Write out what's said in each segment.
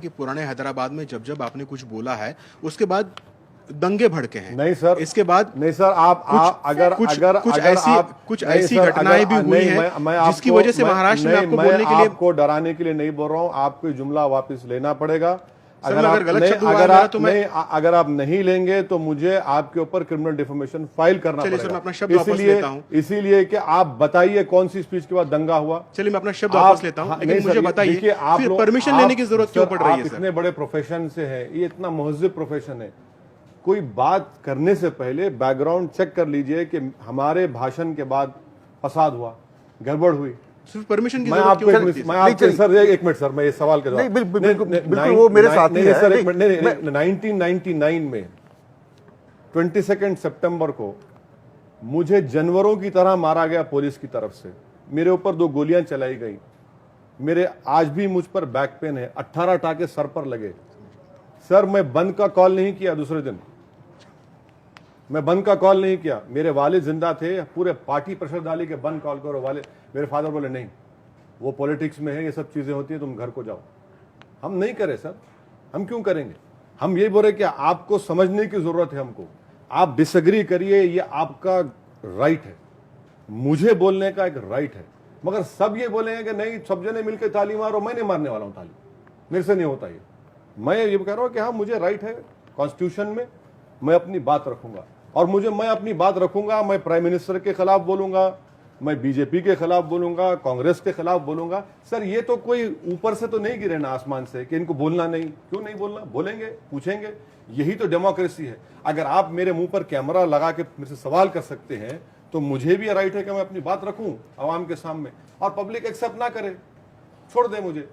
कि पुराने हैदराबाद में जब जब आपने कुछ बोला है उसके बाद दंगे भड़के हैं। नहीं सर, इसके बाद नहीं सर, कुछ ऐसी घटनाएं भी हुई हैं जिसकी वजह से महाराष्ट्र में आपको बोलने के लिए, आपको डराने के लिए नहीं बोल रहा हूं, आपको जुमला वापस लेना पड़ेगा। अगर आप नहीं लेंगे तो मुझे आपके ऊपर क्रिमिनल डिफेमेशन फाइल करना पड़ेगा। मैं अपना शब्द वापस लेता हूं। इसीलिए कि आप बताइए कौन सी स्पीच के बाद दंगा हुआ। चलिए मैं अपना शब्द वापस लेता हूं, लेकिन मुझे बताइए फिर परमिशन लेने की जरूरत क्यों पड़ रही है? इतने बड़े प्रोफेशन से है, ये इतना महज़िब प्रोफेशन है, कोई बात करने से पहले बैकग्राउंड चेक कर लीजिए कि हमारे भाषण के बाद फसाद हुआ, गड़बड़ हुई, सिर्फ परमिशन की मैं जरूरत आपको क्यों पड़ती है? मैं आपको सर एक मिनट सर, मैं इस सवाल के जवाब बिल्कुल वो मेरे साथ ही है सर। 1999 में 22 सितंबर को मुझे जानवरों की तरह मारा गया पुलिस की तरफ से। मेरे ऊपर 2 गोलियां चलाई गई, मेरे आज भी मुझ पर बैक पेन है, 18 टाके सर पर लगे। सर मैं बंद का कॉल नहीं किया, दूसरे दिन मैं बंद का कॉल नहीं किया। मेरे वालिद जिंदा थे, पूरे पार्टी प्रेशर डाली के बंद कॉल करो। वाले मेरे फादर बोले नहीं, वो पॉलिटिक्स में है, ये सब चीजें होती है, तुम घर को जाओ। हम नहीं करे सर, हम क्यों करेंगे? हम ये बोले कि आपको समझने की जरूरत है हमको, आप डिसएग्री करिए, ये आपका राइट है, मुझे बोलने का एक राइट है। मगर सब ये बोलेंगे कि नहीं सब जने मिलकर ताली मारो, मैं नहीं मारने वाला हूं ताली, मेरे से नहीं होता ये। मैं ये कह रहा हूं कि हाँ मुझे राइट है, कॉन्स्टिट्यूशन में मैं अपनी बात रखूंगा, और मैं अपनी बात रखूंगा। मैं प्राइम मिनिस्टर के खिलाफ बोलूंगा, मैं बीजेपी के खिलाफ बोलूंगा, कांग्रेस के खिलाफ बोलूंगा। सर ये तो कोई ऊपर से तो नहीं गिरे ना आसमान से कि इनको बोलना नहीं। क्यों नहीं बोलना? बोलेंगे, पूछेंगे, यही तो डेमोक्रेसी है। अगर आप मेरे मुंह पर कैमरा लगा के मेरे से सवाल कर सकते हैं तो मुझे भी राइट है कि मैं अपनी बात रखूं आवाम के सामने, और पब्लिक एक्सेप्ट ना करे, छोड़ दे मुझे,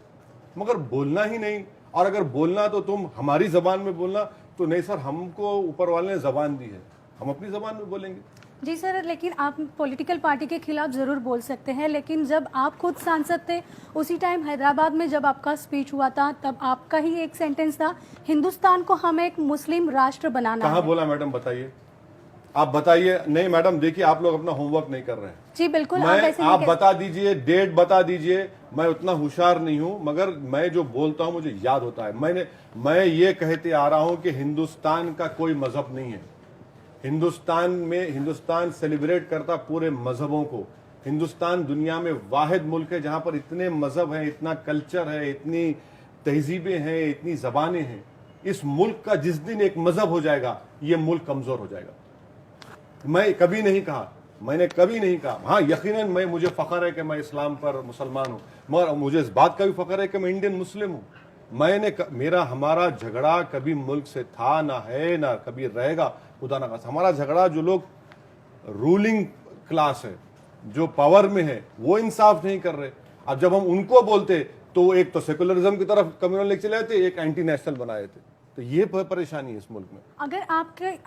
मगर बोलना ही नहीं। और अगर बोलना तो तुम हमारी जबान में बोलना, तो नहीं सर, हमको ऊपर वाले ने जबान दी है, हम अपनी जबान में बोलेंगे। जी सर, लेकिन आप पॉलिटिकल पार्टी के खिलाफ ज़रूर बोल सकते हैं, लेकिन जब आप खुद सांसद थे उसी टाइम हैदराबाद में जब आपका स्पीच हुआ था तब आपका ही एक सेंटेंस था, हिंदुस्तान को हमें एक मुस्लिम राष्ट्र बनाना है। कहाँ बोला मैडम? बताइए, आप बताइए। नहीं मैडम, देखिए आप लोग अपना होमवर्क नहीं कर रहे हैं। जी बिल्कुल, आप बता दीजिए, डेट बता दीजिए। मैं उतना होशियार नहीं हूं, मगर मैं जो बोलता हूं मुझे याद होता है। मैं ये कहते आ रहा हूं कि हिंदुस्तान का कोई मजहब नहीं है। हिंदुस्तान सेलिब्रेट करता पूरे मजहबों को। हिंदुस्तान दुनिया में वाहिद मुल्क है जहां पर इतने मजहब हैं, इतना कल्चर है, इतनी तहजीबें हैं, इतनी जबानें हैं। इस मुल्क का जिस दिन एक मजहब हो जाएगा, ये मुल्क कमजोर हो जाएगा। मैं कभी नहीं कहा, मैंने कभी नहीं कहा। हाँ यकीनन मुझे फख्र है कि मैं इस्लाम पर मुसलमान हूँ, मगर मुझे इस बात का भी फख्र है कि मैं इंडियन मुस्लिम हूँ। हमारा झगड़ा कभी मुल्क से था ना है ना कभी रहेगा, खुदा ना खास्ता। हमारा झगड़ा जो लोग रूलिंग क्लास है, जो पावर में है, वो इंसाफ नहीं कर रहे। अब जब हम उनको बोलते तो एक तो सेकुलरिज्म की तरफ कम्युनल लेके चले जाते, एक एंटी नेशनल बनाए थे। तो ये परेशानी है इस मुल्क में। अगर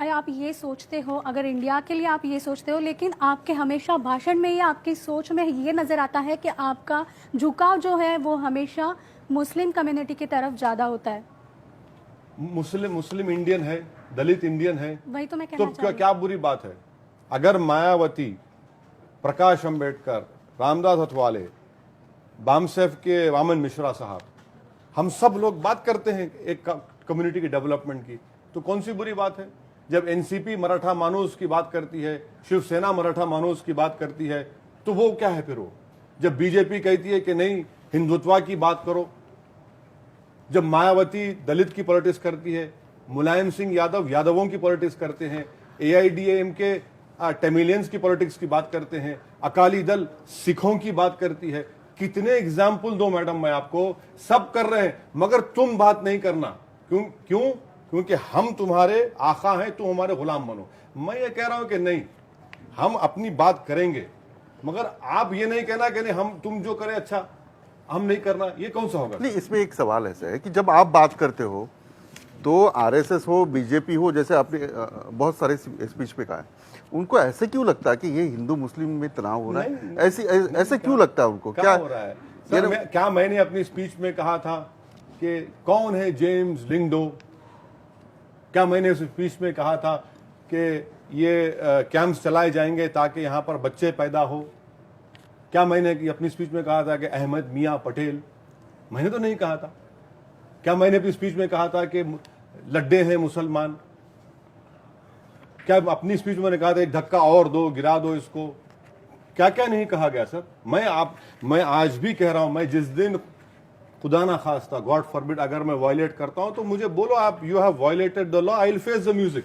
आप ये सोचते हो, अगर इंडिया के लिए आप ये सोचते हो, लेकिन आपके हमेशा भाषण में या आपकी सोच में ये नजर आता है कि आपका झुकाव जो है वो हमेशा मुस्लिम कम्युनिटी की तरफ ज्यादा होता है। मुस्लिम इंडियन है, दलित इंडियन है, वही तो मैं कहना चाह रही हूं। क्या बुरी बात है? अगर मायावती, प्रकाश अंबेडकर, रामदास अठवाले, बामसेफ के वामन मिश्रा साहब, हम सब लोग बात करते हैं एक कम्युनिटी की डेवलपमेंट की, तो कौन सी बुरी बात है? जब एनसीपी मराठा मानूस की बात करती है, शिवसेना मराठा मानूस की बात करती है, तो वो क्या है फिर? वो जब बीजेपी कहती है कि नहीं हिंदुत्व की बात करो, जब मायावती दलित की पॉलिटिक्स करती है, मुलायम सिंह यादव यादवों की पॉलिटिक्स करते हैं, एआईडीएम के तमिलियंस की पॉलिटिक्स की बात करते हैं, अकाली दल सिखों की बात करती है, कितने एग्जाम्पल दो मैडम मैं आपको? सब कर रहे हैं, मगर तुम बात नहीं करना। क्यों? क्योंकि हम तुम्हारे आका हैं, तुम हमारे गुलाम बनो। मैं ये कह रहा हूं कि नहीं, हम अपनी बात करेंगे, मगर आप ये नहीं कहना कि नहीं तुम जो करें अच्छा, हम नहीं करना। ये कौन सा होगा? नहीं, इसमें एक सवाल ऐसा है कि जब आप बात करते हो तो आरएसएस हो, बीजेपी हो, जैसे आपने बहुत सारे स्पीच पे कहा है, उनको ऐसे क्यों लगता है कि ये हिंदू मुस्लिम में तनाव हो रहा है? ऐसे क्यों लगता है उनको? क्या हो रहा है सर? क्या मैंने अपनी स्पीच में कहा था कि कौन है जेम्स लिंगडो? क्या मैंने उस स्पीच में कहा था कि ये कैंप्स चलाए जाएंगे ताकि यहां पर बच्चे पैदा हो? क्या मैंने अपनी स्पीच में कहा था कि अहमद मियां पटेल? मैंने तो नहीं कहा था। क्या मैंने अपनी स्पीच में कहा था कि लड्डे हैं मुसलमान? क्या अपनी स्पीच में मैंने कहा था एक धक्का और दो, गिरा दो इसको? क्या क्या नहीं कहा गया सर? मैं आज भी कह रहा हूं, मैं जिस दिन खुदा ना खास्ता, गॉड फॉरबिड, अगर मैं वायलेट करता हूं तो मुझे बोलो आप, you have violated the law, I will face the music,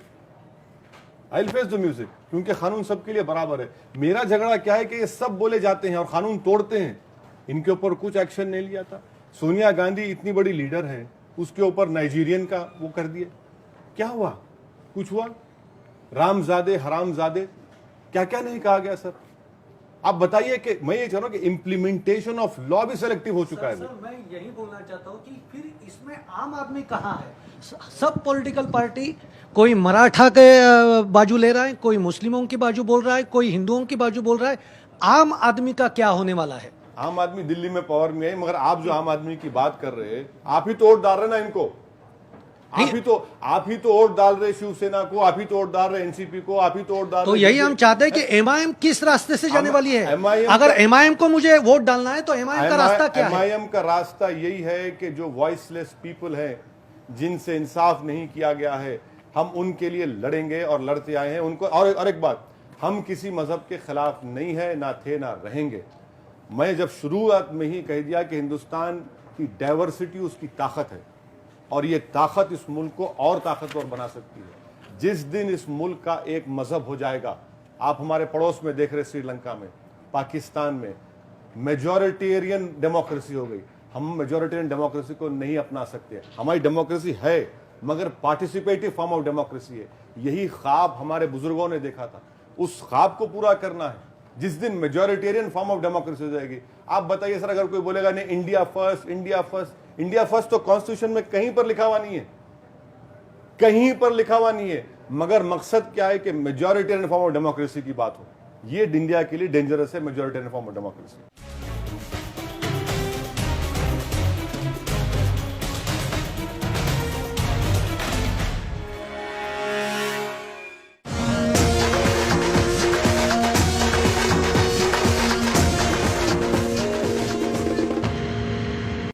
I will face the music, क्योंकि कानून सबके लिए बराबर है। मेरा झगड़ा क्या है कि ये सब बोले जाते हैं और कानून तोड़ते हैं, इनके ऊपर कुछ एक्शन नहीं लिया था। सोनिया गांधी इतनी बड़ी लीडर है, उसके ऊपर नाइजीरियन का वो कर दिए, क्या हुआ? कुछ हुआ? रामजादे, हरामजादे, क्या क्या नहीं कहा गया सर? आप बताइए कि मैं ये चाह रहा हूं कि इम्प्लीमेंटेशन ऑफ लॉ भी सेलेक्टिव हो चुका है। सर मैं यही बोलना चाहता हूं कि फिर इसमें आम आदमी कहाँ है? सब पॉलिटिकल पार्टी, कोई मराठा के बाजू ले रहा है, कोई मुस्लिमों की बाजू बोल रहा है, कोई हिंदुओं की बाजू बोल रहा है। आम आदमी का क्या होने वाला है? आम आदमी दिल्ली में पावर में है, मगर आप जो आम आदमी की बात कर रहे हैं, आप ही तो वोट डाल रहे ना इनको, आप ही तो वोट डाल रहे शिवसेना को, आप ही तो वोट डाल रहे एनसीपी को, आप ही तो वोट डाल तो रहे। यही हम चाहते हैं कि एमआईएम किस रास्ते से जाने वाली है? MIM अगर एमआईएम को मुझे वोट डालना है तो एमआईएम का रास्ता क्या है? एमआईएम का रास्ता यही है कि जो वॉइसलेस पीपल है, जिनसे इंसाफ नहीं किया गया है, हम उनके लिए लड़ेंगे और लड़ते आए हैं उनको। और एक बात, हम किसी मजहब के खिलाफ नहीं है, ना थे ना रहेंगे। मैं जब शुरुआत में ही कह दिया कि हिंदुस्तान की डाइवर्सिटी उसकी ताकत है और ये ताकत इस मुल्क को और ताकतवर बना सकती है। जिस दिन इस मुल्क का एक मजहब हो जाएगा, आप हमारे पड़ोस में देख रहे श्रीलंका में, पाकिस्तान में मेजॉरिटेरियन डेमोक्रेसी हो गई। हम मेजॉरिटेरियन डेमोक्रेसी को नहीं अपना सकते। हमारी डेमोक्रेसी है मगर पार्टिसिपेटिव फॉर्म ऑफ डेमोक्रेसी है। यही ख्वाब हमारे बुजुर्गों ने देखा था, उस ख्वाब को पूरा करना है। जिस दिन मेजॉरिटेरियन फॉर्म ऑफ डेमोक्रेसी हो जाएगी, आप बताइए सर, अगर कोई बोलेगा नहीं India first, India first, India first तो कॉन्स्टिट्यूशन में कहीं पर लिखा हुआ नहीं है, कहीं पर लिखा हुआ नहीं है। मगर मकसद क्या है कि मेजॉरिटेरियन फॉर्म ऑफ डेमोक्रेसी की बात हो। ये इंडिया के लिए डेंजरस है, मेजॉरिटेरियन फॉर्म ऑफ डेमोक्रेसी।